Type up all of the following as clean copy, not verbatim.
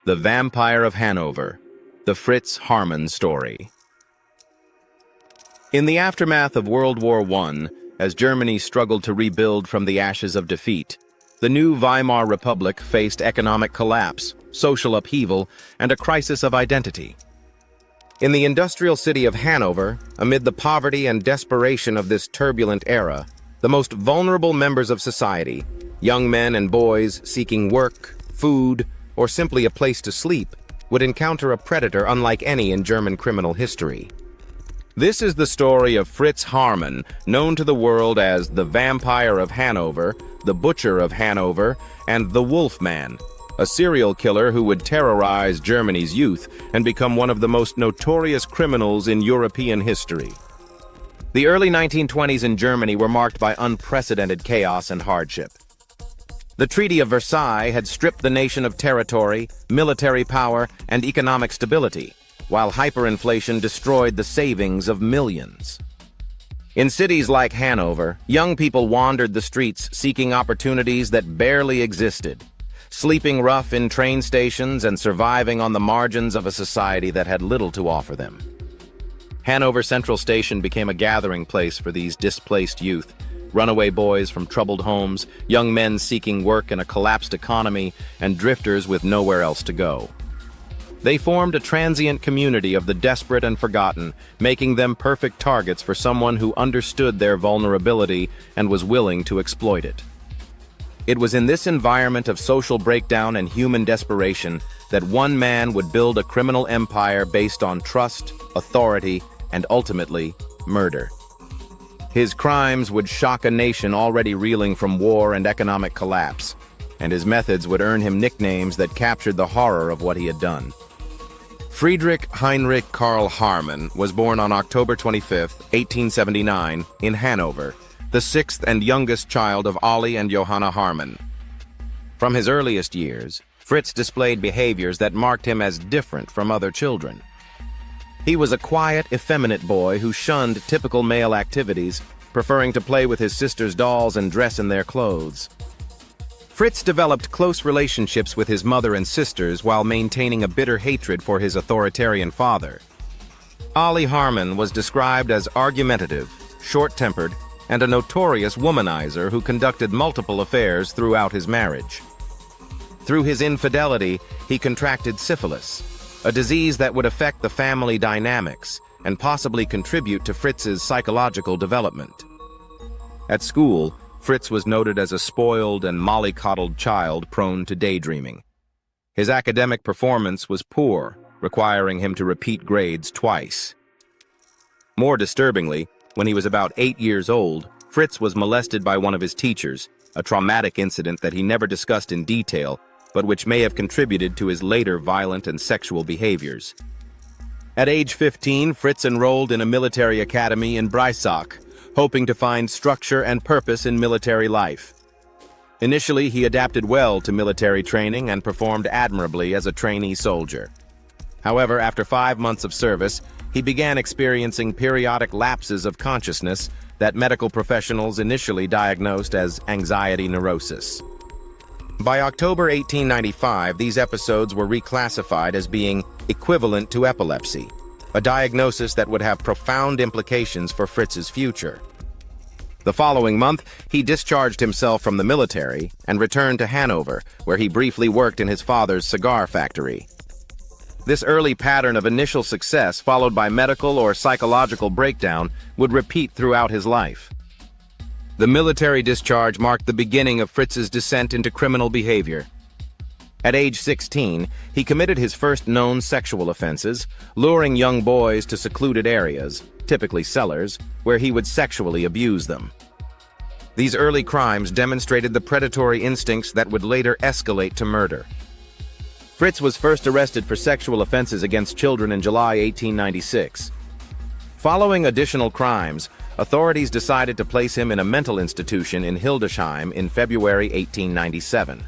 The Vampire of Hanover, the Fritz Haarmann story. In the aftermath of World War I, as Germany struggled to rebuild from the ashes of defeat, the new Weimar Republic faced economic collapse, social upheaval, and a crisis of identity. In the industrial city of Hanover, amid the poverty and desperation of this turbulent era, the most vulnerable members of society, young men and boys seeking work, food, or simply a place to sleep, would encounter a predator unlike any in German criminal history. This is the story of Fritz Haarmann, known to the world as the Vampire of Hanover, the Butcher of Hanover, and the Wolfman, a serial killer who would terrorize Germany's youth and become one of the most notorious criminals in European history. The early 1920s in Germany were marked by unprecedented chaos and hardship. The Treaty of Versailles had stripped the nation of territory, military power, and economic stability, while hyperinflation destroyed the savings of millions. In cities like Hanover, young people wandered the streets seeking opportunities that barely existed, sleeping rough in train stations and surviving on the margins of a society that had little to offer them. Hanover Central Station became a gathering place for these displaced youth, runaway boys from troubled homes, young men seeking work in a collapsed economy, and drifters with nowhere else to go. They formed a transient community of the desperate and forgotten, making them perfect targets for someone who understood their vulnerability and was willing to exploit it. It was in this environment of social breakdown and human desperation that one man would build a criminal empire based on trust, authority, and ultimately, murder. His crimes would shock a nation already reeling from war and economic collapse, and his methods would earn him nicknames that captured the horror of what he had done. Friedrich Heinrich Karl Haarmann was born on October 25, 1879, in Hanover, the sixth and youngest child of Ollie and Johanna Haarmann. From his earliest years, Fritz displayed behaviors that marked him as different from other children. He was a quiet, effeminate boy who shunned typical male activities, preferring to play with his sister's dolls and dress in their clothes. Fritz developed close relationships with his mother and sisters while maintaining a bitter hatred for his authoritarian father. Ollie Haarmann was described as argumentative, short-tempered, and a notorious womanizer who conducted multiple affairs throughout his marriage. Through his infidelity, he contracted syphilis, a disease that would affect the family dynamics and possibly contribute to Fritz's psychological development. At school, Fritz was noted as a spoiled and mollycoddled child prone to daydreaming. His academic performance was poor, requiring him to repeat grades twice. More disturbingly, when he was about 8 years old, Fritz was molested by one of his teachers, a traumatic incident that he never discussed in detail, but which may have contributed to his later violent and sexual behaviors. At age 15, Fritz enrolled in a military academy in Breisach, hoping to find structure and purpose in military life. Initially, he adapted well to military training and performed admirably as a trainee soldier. However, after 5 months of service, he began experiencing periodic lapses of consciousness that medical professionals initially diagnosed as anxiety neurosis. By October 1895, these episodes were reclassified as being equivalent to epilepsy, a diagnosis that would have profound implications for Fritz's future. The following month, he discharged himself from the military and returned to Hanover, where he briefly worked in his father's cigar factory. This early pattern of initial success, followed by medical or psychological breakdown, would repeat throughout his life. The military discharge marked the beginning of Fritz's descent into criminal behavior. At age 16, he committed his first known sexual offenses, luring young boys to secluded areas, typically cellars, where he would sexually abuse them. These early crimes demonstrated the predatory instincts that would later escalate to murder. Fritz was first arrested for sexual offenses against children in July 1896. Following additional crimes, authorities decided to place him in a mental institution in Hildesheim in February 1897.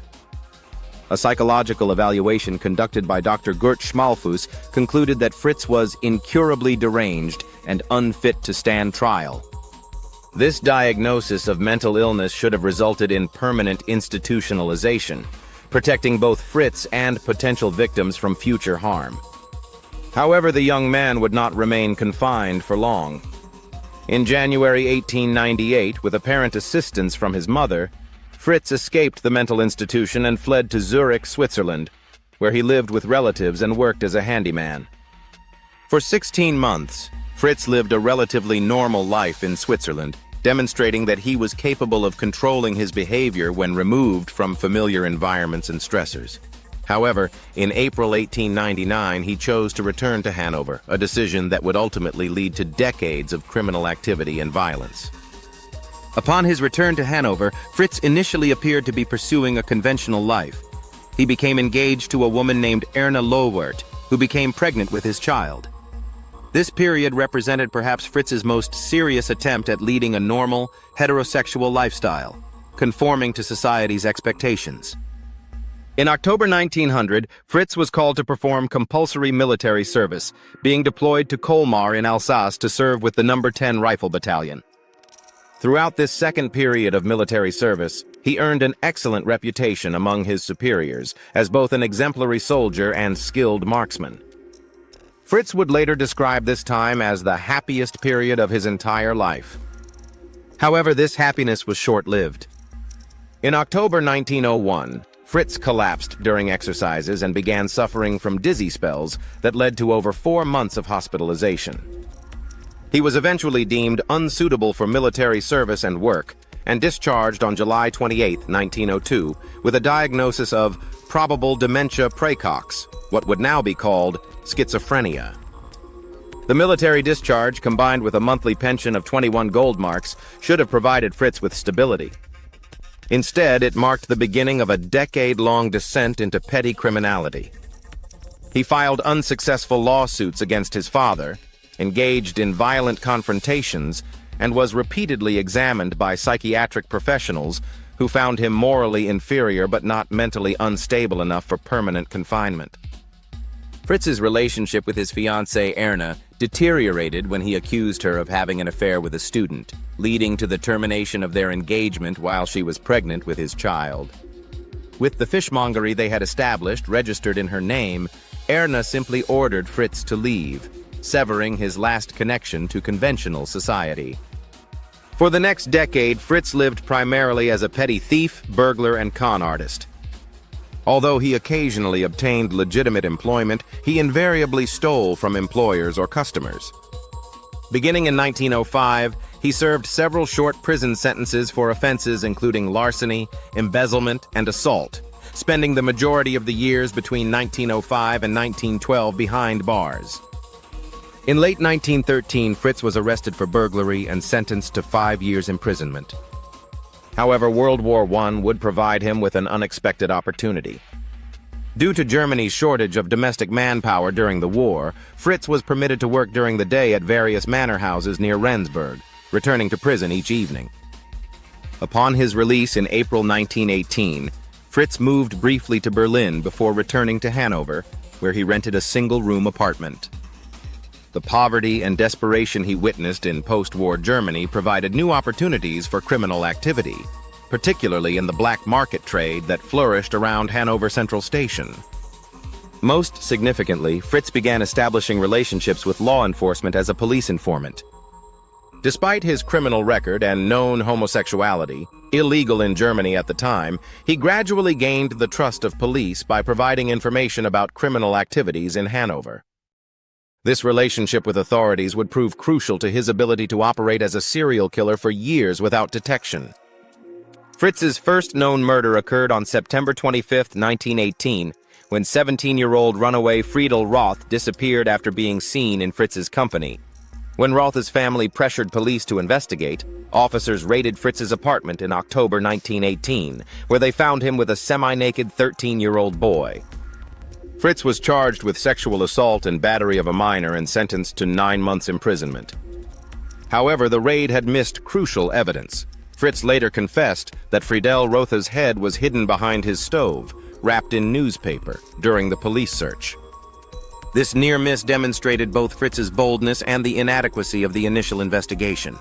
A psychological evaluation conducted by Dr. Gert Schmalfuss concluded that Fritz was incurably deranged and unfit to stand trial. This diagnosis of mental illness should have resulted in permanent institutionalization, protecting both Fritz and potential victims from future harm. However, the young man would not remain confined for long. In January 1898, with apparent assistance from his mother, Fritz escaped the mental institution and fled to Zurich, Switzerland, where he lived with relatives and worked as a handyman. For 16 months, Fritz lived a relatively normal life in Switzerland, demonstrating that he was capable of controlling his behavior when removed from familiar environments and stressors. However, in April 1899, he chose to return to Hanover, a decision that would ultimately lead to decades of criminal activity and violence. Upon his return to Hanover, Fritz initially appeared to be pursuing a conventional life. He became engaged to a woman named Erna Lowert, who became pregnant with his child. This period represented perhaps Fritz's most serious attempt at leading a normal, heterosexual lifestyle, conforming to society's expectations. In October 1900, Fritz was called to perform compulsory military service, being deployed to Colmar in Alsace to serve with the No. 10 Rifle Battalion. Throughout this second period of military service, he earned an excellent reputation among his superiors as both an exemplary soldier and skilled marksman. Fritz would later describe this time as the happiest period of his entire life. However, this happiness was short-lived. In October 1901, Fritz collapsed during exercises and began suffering from dizzy spells that led to over 4 months of hospitalization. He was eventually deemed unsuitable for military service and work and discharged on July 28, 1902, with a diagnosis of probable dementia praecox, what would now be called schizophrenia. The military discharge, combined with a monthly pension of 21 gold marks, should have provided Fritz with stability. Instead, it marked the beginning of a decade-long descent into petty criminality. He filed unsuccessful lawsuits against his father, engaged in violent confrontations, and was repeatedly examined by psychiatric professionals who found him morally inferior but not mentally unstable enough for permanent confinement. Fritz's relationship with his fiancée Erna deteriorated when he accused her of having an affair with a student, leading to the termination of their engagement while she was pregnant with his child. With the fishmongery they had established registered in her name, Erna simply ordered Fritz to leave, severing his last connection to conventional society. For the next decade, Fritz lived primarily as a petty thief, burglar, and con artist. Although he occasionally obtained legitimate employment, he invariably stole from employers or customers. Beginning in 1905, he served several short prison sentences for offenses including larceny, embezzlement, and assault, spending the majority of the years between 1905 and 1912 behind bars. In late 1913, Fritz was arrested for burglary and sentenced to 5 years imprisonment. However, World War I would provide him with an unexpected opportunity. Due to Germany's shortage of domestic manpower during the war, Fritz was permitted to work during the day at various manor houses near Rendsburg, returning to prison each evening. Upon his release in April 1918, Fritz moved briefly to Berlin before returning to Hanover, where he rented a single-room apartment. The poverty and desperation he witnessed in post-war Germany provided new opportunities for criminal activity, particularly in the black market trade that flourished around Hanover Central Station. Most significantly, Fritz began establishing relationships with law enforcement as a police informant. Despite his criminal record and known homosexuality, illegal in Germany at the time, he gradually gained the trust of police by providing information about criminal activities in Hanover. This relationship with authorities would prove crucial to his ability to operate as a serial killer for years without detection. Fritz's first known murder occurred on September 25, 1918, when 17-year-old runaway Friedel Roth disappeared after being seen in Fritz's company. When Roth's family pressured police to investigate, officers raided Fritz's apartment in October 1918, where they found him with a semi-naked 13-year-old boy. Fritz was charged with sexual assault and battery of a minor and sentenced to 9 months imprisonment. However, the raid had missed crucial evidence. Fritz later confessed that Friedel Roth's head was hidden behind his stove, wrapped in newspaper, during the police search. This near miss demonstrated both Fritz's boldness and the inadequacy of the initial investigation.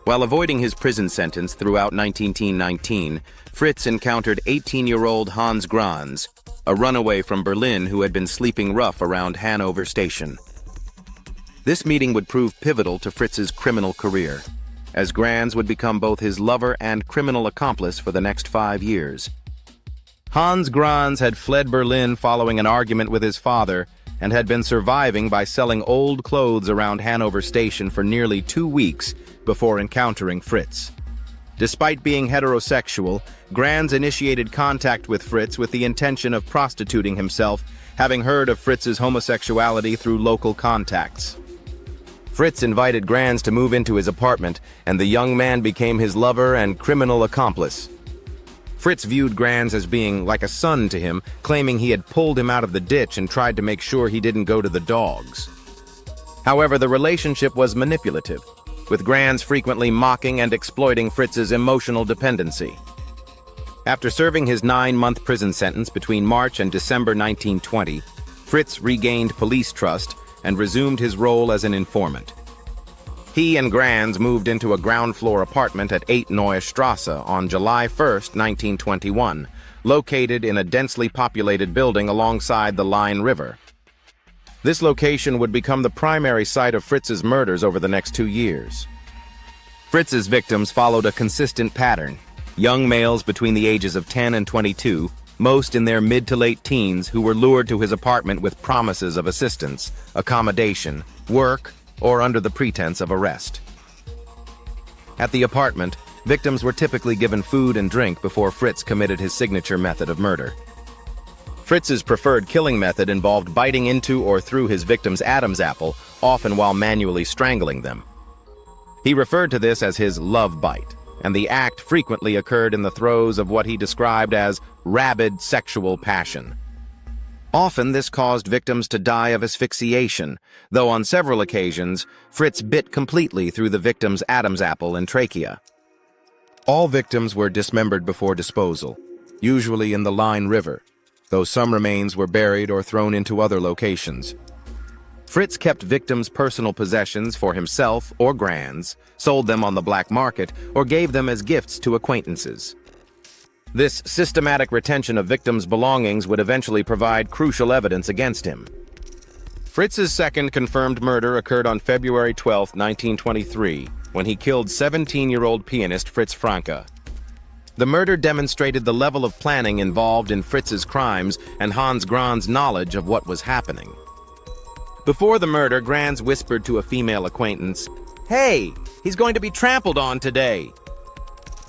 While avoiding his prison sentence throughout 1919, Fritz encountered 18-year-old Hans Grans, a runaway from Berlin who had been sleeping rough around Hanover Station. This meeting would prove pivotal to Fritz's criminal career, as Grans would become both his lover and criminal accomplice for the next 5 years. Hans Grans had fled Berlin following an argument with his father and had been surviving by selling old clothes around Hanover Station for nearly 2 weeks before encountering Fritz. Despite being heterosexual, Grans initiated contact with Fritz with the intention of prostituting himself, having heard of Fritz's homosexuality through local contacts. Fritz invited Grans to move into his apartment, and the young man became his lover and criminal accomplice. Fritz viewed Grans as being like a son to him, claiming he had pulled him out of the ditch and tried to make sure he didn't go to the dogs. However, the relationship was manipulative, with Grans frequently mocking and exploiting Fritz's emotional dependency. After serving his 9-month prison sentence between March and December 1920, Fritz regained police trust and resumed his role as an informant. He and Grans moved into a ground-floor apartment at 8 Neue Strasse on July 1, 1921, located in a densely populated building alongside the Leine River. This location would become the primary site of Fritz's murders over the next 2 years. Fritz's victims followed a consistent pattern: young males between the ages of 10 and 22, most in their mid to late teens, who were lured to his apartment with promises of assistance, accommodation, work, or under the pretense of arrest. At the apartment, victims were typically given food and drink before Fritz committed his signature method of murder. Fritz's preferred killing method involved biting into or through his victim's Adam's apple, often while manually strangling them. He referred to this as his love bite, and the act frequently occurred in the throes of what he described as rabid sexual passion. Often this caused victims to die of asphyxiation, though on several occasions, Fritz bit completely through the victim's Adam's apple and trachea. All victims were dismembered before disposal, usually in the Leine River, though some remains were buried or thrown into other locations. Fritz kept victims' personal possessions for himself or Grans, sold them on the black market, or gave them as gifts to acquaintances. This systematic retention of victims' belongings would eventually provide crucial evidence against him. Fritz's second confirmed murder occurred on February 12, 1923, when he killed 17-year-old pianist Fritz Franke. The murder demonstrated the level of planning involved in Fritz's crimes and Hans Grans' knowledge of what was happening. Before the murder, Grans whispered to a female acquaintance, "Hey, he's going to be trampled on today."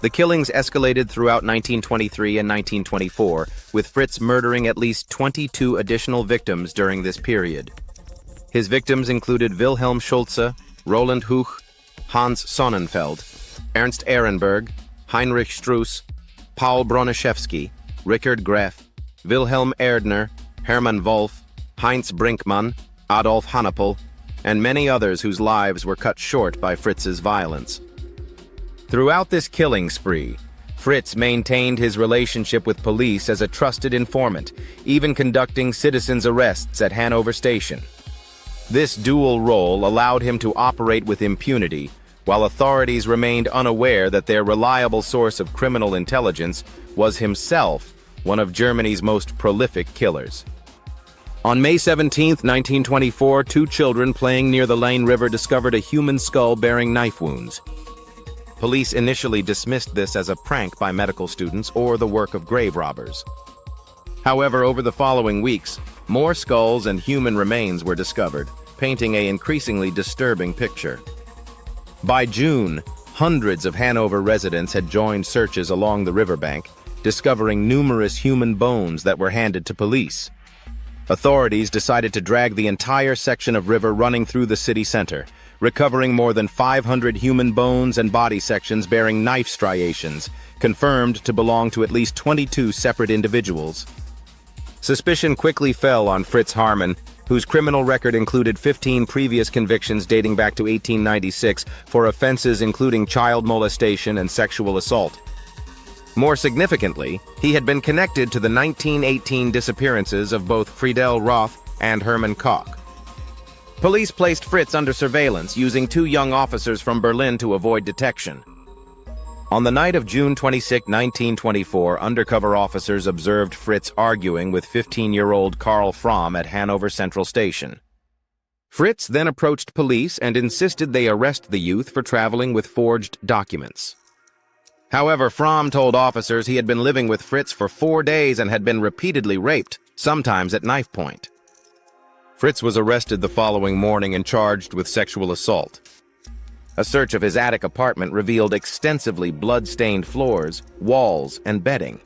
The killings escalated throughout 1923 and 1924, with Fritz murdering at least 22 additional victims during this period. His victims included Wilhelm Schulze, Roland Huch, Hans Sonnenfeld, Ernst Ehrenberg, Heinrich Struss, Paul Broniszewski, Richard Greff, Wilhelm Erdner, Hermann Wolf, Heinz Brinkmann, Adolf Hannepel, and many others whose lives were cut short by Fritz's violence. Throughout this killing spree, Fritz maintained his relationship with police as a trusted informant, even conducting citizens' arrests at Hanover Station. This dual role allowed him to operate with impunity, while authorities remained unaware that their reliable source of criminal intelligence was himself one of Germany's most prolific killers. On May 17, 1924, 2 children playing near the Leine River discovered a human skull bearing knife wounds. Police initially dismissed this as a prank by medical students or the work of grave robbers. However, over the following weeks, more skulls and human remains were discovered, painting an increasingly disturbing picture. By June, hundreds of Hanover residents had joined searches along the riverbank, discovering numerous human bones that were handed to police. Authorities decided to drag the entire section of river running through the city center, recovering more than 500 human bones and body sections bearing knife striations, confirmed to belong to at least 22 separate individuals. Suspicion quickly fell on Fritz Haarmann, whose criminal record included 15 previous convictions dating back to 1896 for offenses including child molestation and sexual assault. More significantly, he had been connected to the 1918 disappearances of both Friedel Roth and Hermann Koch. Police placed Fritz under surveillance, using 2 young officers from Berlin to avoid detection. On the night of June 26, 1924, undercover officers observed Fritz arguing with 15-year-old Karl Fromm at Hanover Central Station. Fritz then approached police and insisted they arrest the youth for traveling with forged documents. However, Fromm told officers he had been living with Fritz for 4 days and had been repeatedly raped, sometimes at knife point. Fritz was arrested the following morning and charged with sexual assault. A search of his attic apartment revealed extensively blood-stained floors, walls, and bedding.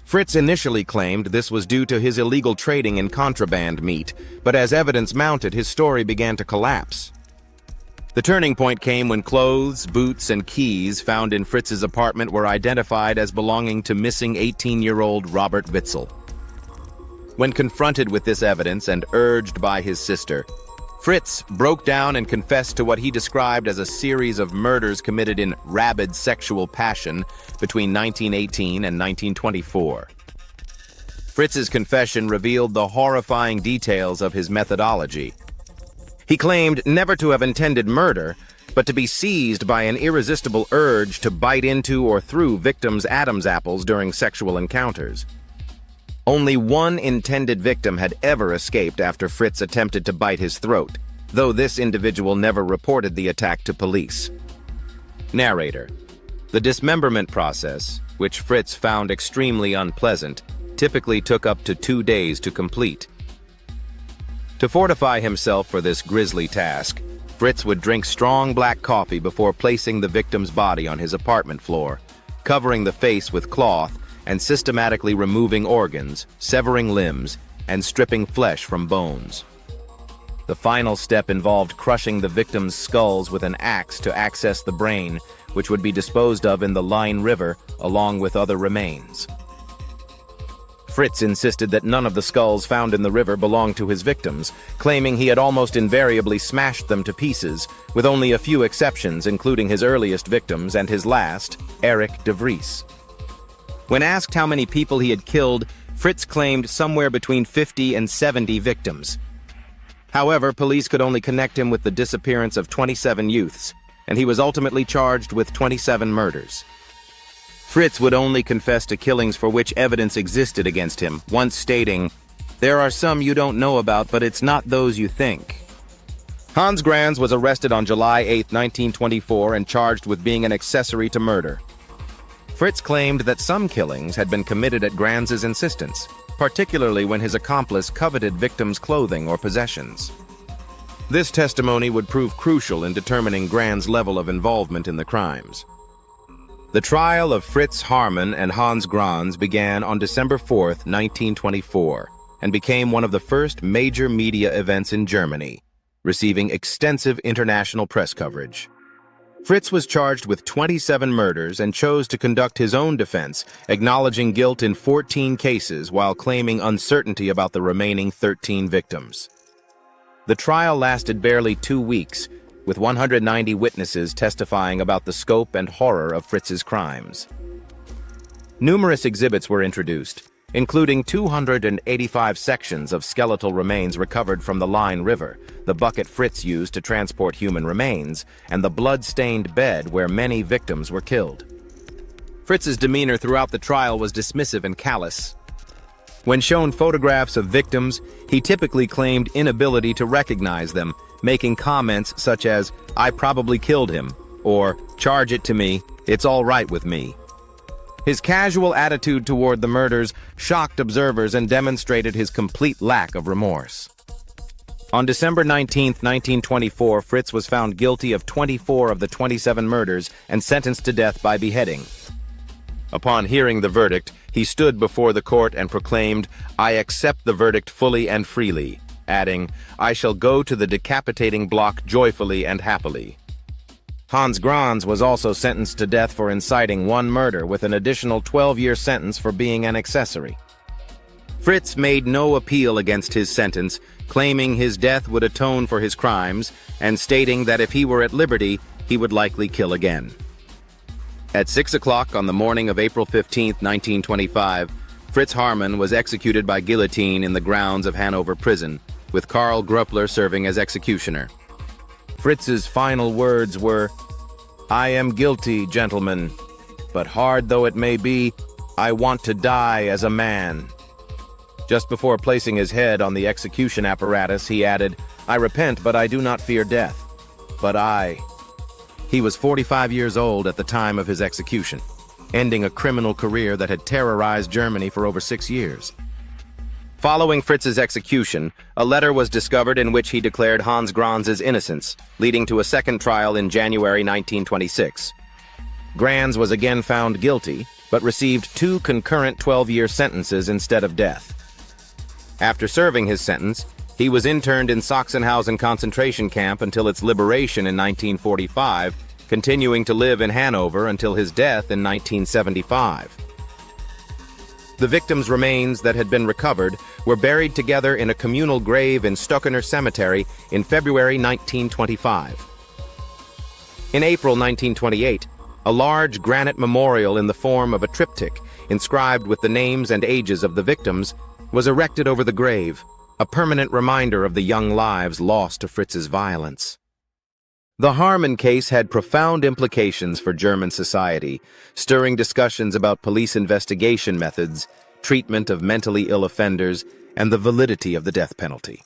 Fritz initially claimed this was due to his illegal trading in contraband meat, but as evidence mounted, his story began to collapse. The turning point came when clothes, boots, and keys found in Fritz's apartment were identified as belonging to missing 18-year-old Robert Witzel. When confronted with this evidence and urged by his sister, Fritz broke down and confessed to what he described as a series of murders committed in rabid sexual passion between 1918 and 1924. Fritz's confession revealed the horrifying details of his methodology. He claimed never to have intended murder, but to be seized by an irresistible urge to bite into or through victims' Adam's apples during sexual encounters. Only one intended victim had ever escaped after Fritz attempted to bite his throat, though this individual never reported the attack to police. Narrator: the dismemberment process, which Fritz found extremely unpleasant, typically took up to 2 days to complete. To fortify himself for this grisly task, Fritz would drink strong black coffee before placing the victim's body on his apartment floor, covering the face with cloth and systematically removing organs, severing limbs, and stripping flesh from bones. The final step involved crushing the victim's skulls with an axe to access the brain, which would be disposed of in the Leine River along with other remains. Fritz insisted that none of the skulls found in the river belonged to his victims, claiming he had almost invariably smashed them to pieces, with only a few exceptions, including his earliest victims and his last, Eric de Vries. When asked how many people he had killed, Fritz claimed somewhere between 50 and 70 victims. However, police could only connect him with the disappearance of 27 youths, and he was ultimately charged with 27 murders. Fritz would only confess to killings for which evidence existed against him, once stating, "There are some you don't know about, but it's not those you think." Hans Grans was arrested on July 8, 1924, and charged with being an accessory to murder. Fritz claimed that some killings had been committed at Grans's insistence, particularly when his accomplice coveted victims' clothing or possessions. This testimony would prove crucial in determining Grans' level of involvement in the crimes. The trial of Fritz Haarmann and Hans Grans began on December 4, 1924, and became one of the first major media events in Germany, receiving extensive international press coverage. Fritz was charged with 27 murders and chose to conduct his own defense, acknowledging guilt in 14 cases while claiming uncertainty about the remaining 13 victims. The trial lasted barely 2 weeks, with 190 witnesses testifying about the scope and horror of Fritz's crimes. Numerous exhibits were introduced, including 285 sections of skeletal remains recovered from the Leine River, the bucket Fritz used to transport human remains, and the blood-stained bed where many victims were killed. Fritz's demeanor throughout the trial was dismissive and callous. When shown photographs of victims, he typically claimed inability to recognize them, making comments such as, "I probably killed him," or "Charge it to me, it's all right with me." His casual attitude toward the murders shocked observers and demonstrated his complete lack of remorse. On December 19, 1924, Fritz was found guilty of 24 of the 27 murders and sentenced to death by beheading. Upon hearing the verdict, he stood before the court and proclaimed, "I accept the verdict fully and freely," adding, "I shall go to the decapitating block joyfully and happily." Hans Grans was also sentenced to death for inciting one murder, with an additional 12-year sentence for being an accessory. Fritz made no appeal against his sentence, claiming his death would atone for his crimes, and stating that if he were at liberty, he would likely kill again. At 6 o'clock on the morning of April 15, 1925, Fritz Haarmann was executed by guillotine in the grounds of Hanover Prison, with Karl Gruppler serving as executioner. Fritz's final words were, "I am guilty, gentlemen, but hard though it may be, I want to die as a man." Just before placing his head on the execution apparatus, he added, "I repent, but I do not fear death. But I..." He was 45 years old at the time of his execution, ending a criminal career that had terrorized Germany for over 6 years. Following Fritz's execution, a letter was discovered in which he declared Hans Grans' innocence, leading to a second trial in January 1926. Grans was again found guilty, but received 2 concurrent 12-year sentences instead of death. After serving his sentence, he was interned in Sachsenhausen concentration camp until its liberation in 1945, continuing to live in Hanover until his death in 1975. The victims' remains that had been recovered were buried together in a communal grave in Stockner Cemetery in February 1925. In April 1928, a large granite memorial in the form of a triptych, inscribed with the names and ages of the victims, was erected over the grave, a permanent reminder of the young lives lost to Fritz's violence. The Haarmann case had profound implications for German society, stirring discussions about police investigation methods, treatment of mentally ill offenders, and the validity of the death penalty.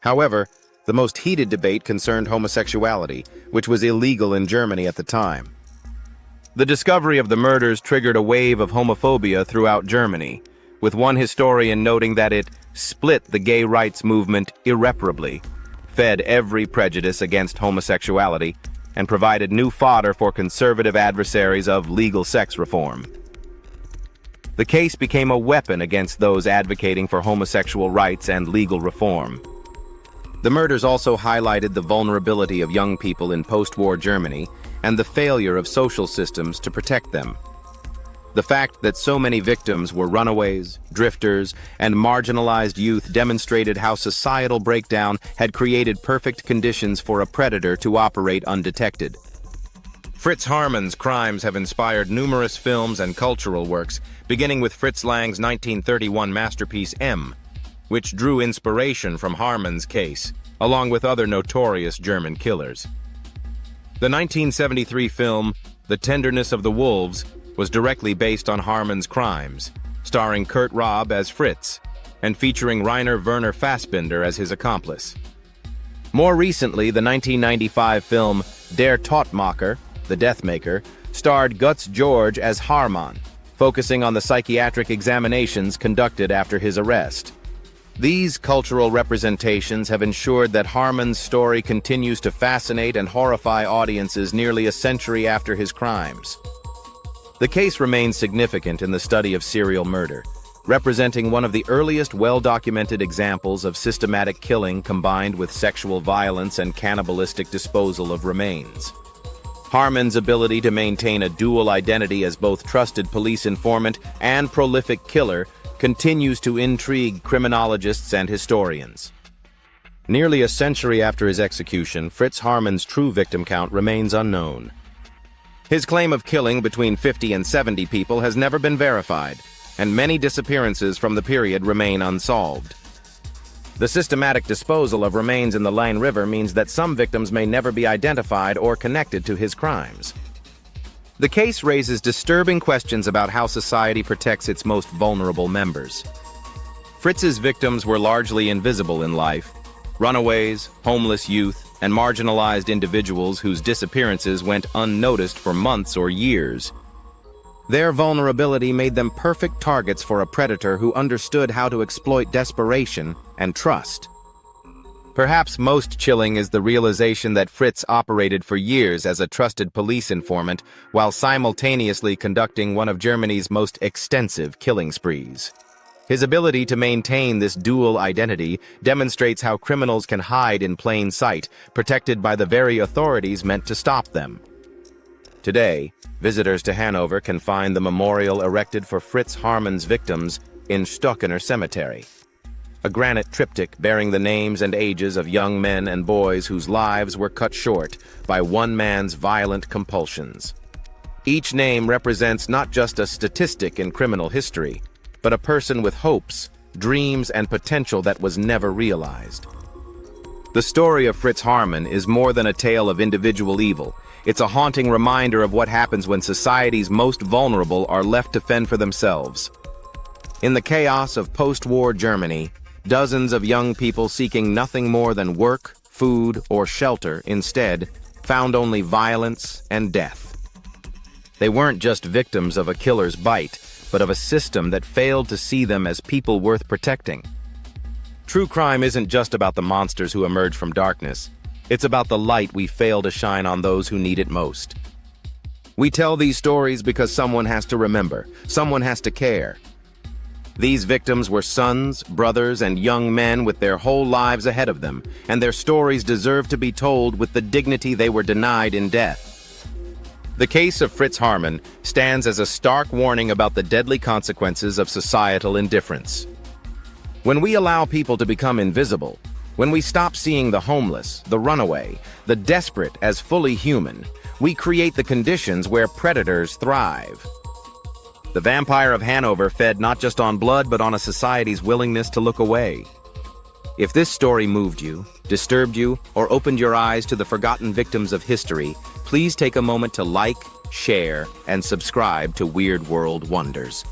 However, the most heated debate concerned homosexuality, which was illegal in Germany at the time. The discovery of the murders triggered a wave of homophobia throughout Germany, with one historian noting that it split the gay rights movement irreparably, fed every prejudice against homosexuality, and provided new fodder for conservative adversaries of legal sex reform. The case became a weapon against those advocating for homosexual rights and legal reform. The murders also highlighted the vulnerability of young people in post-war Germany and the failure of social systems to protect them. The fact that so many victims were runaways, drifters, and marginalized youth demonstrated how societal breakdown had created perfect conditions for a predator to operate undetected. Fritz Haarmann's crimes have inspired numerous films and cultural works, beginning with Fritz Lang's 1931 masterpiece M, which drew inspiration from Haarmann's case, along with other notorious German killers. The 1973 film The Tenderness of the Wolves was directly based on Haarmann's crimes, starring Kurt Raab as Fritz, and featuring Rainer Werner Fassbinder as his accomplice. More recently, the 1995 film Der Todmacher, The Deathmaker, starred Götz George as Haarmann, focusing on the psychiatric examinations conducted after his arrest. These cultural representations have ensured that Haarmann's story continues to fascinate and horrify audiences nearly a century after his crimes. The case remains significant in the study of serial murder, representing one of the earliest well-documented examples of systematic killing combined with sexual violence and cannibalistic disposal of remains. Haarmann's ability to maintain a dual identity as both trusted police informant and prolific killer continues to intrigue criminologists and historians. Nearly a century after his execution, Fritz Haarmann's true victim count remains unknown. His claim of killing between 50 and 70 people has never been verified, and many disappearances from the period remain unsolved. The systematic disposal of remains in the Leine River means that some victims may never be identified or connected to his crimes. The case raises disturbing questions about how society protects its most vulnerable members. Fritz's victims were largely invisible in life: runaways, homeless youth, and marginalized individuals whose disappearances went unnoticed for months or years. Their vulnerability made them perfect targets for a predator who understood how to exploit desperation and trust. Perhaps most chilling is the realization that Fritz operated for years as a trusted police informant while simultaneously conducting one of Germany's most extensive killing sprees. His ability to maintain this dual identity demonstrates how criminals can hide in plain sight, protected by the very authorities meant to stop them. Today, visitors to Hanover can find the memorial erected for Fritz Haarmann's victims in Stockner Cemetery, a granite triptych bearing the names and ages of young men and boys whose lives were cut short by one man's violent compulsions. Each name represents not just a statistic in criminal history, but a person with hopes, dreams, and potential that was never realized. The story of Fritz Haarmann is more than a tale of individual evil. It's a haunting reminder of what happens when society's most vulnerable are left to fend for themselves. In the chaos of post-war Germany, dozens of young people seeking nothing more than work, food, or shelter instead found only violence and death. They weren't just victims of a killer's bite, but of a system that failed to see them as people worth protecting. True crime isn't just about the monsters who emerge from darkness. It's about the light we fail to shine on those who need it most. We tell these stories because someone has to remember, someone has to care. These victims were sons, brothers, and young men with their whole lives ahead of them, and their stories deserve to be told with the dignity they were denied in death. The case of Fritz Haarmann stands as a stark warning about the deadly consequences of societal indifference. When we allow people to become invisible, when we stop seeing the homeless, the runaway, the desperate as fully human, we create the conditions where predators thrive. The Vampire of Hanover fed not just on blood, but on a society's willingness to look away. If this story moved you, disturbed you, or opened your eyes to the forgotten victims of history, please take a moment to like, share, and subscribe to Weird World Wonders.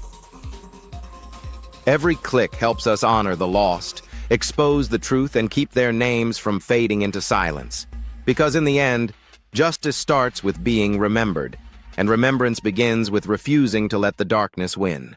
Every click helps us honor the lost, expose the truth, and keep their names from fading into silence. Because in the end, justice starts with being remembered, and remembrance begins with refusing to let the darkness win.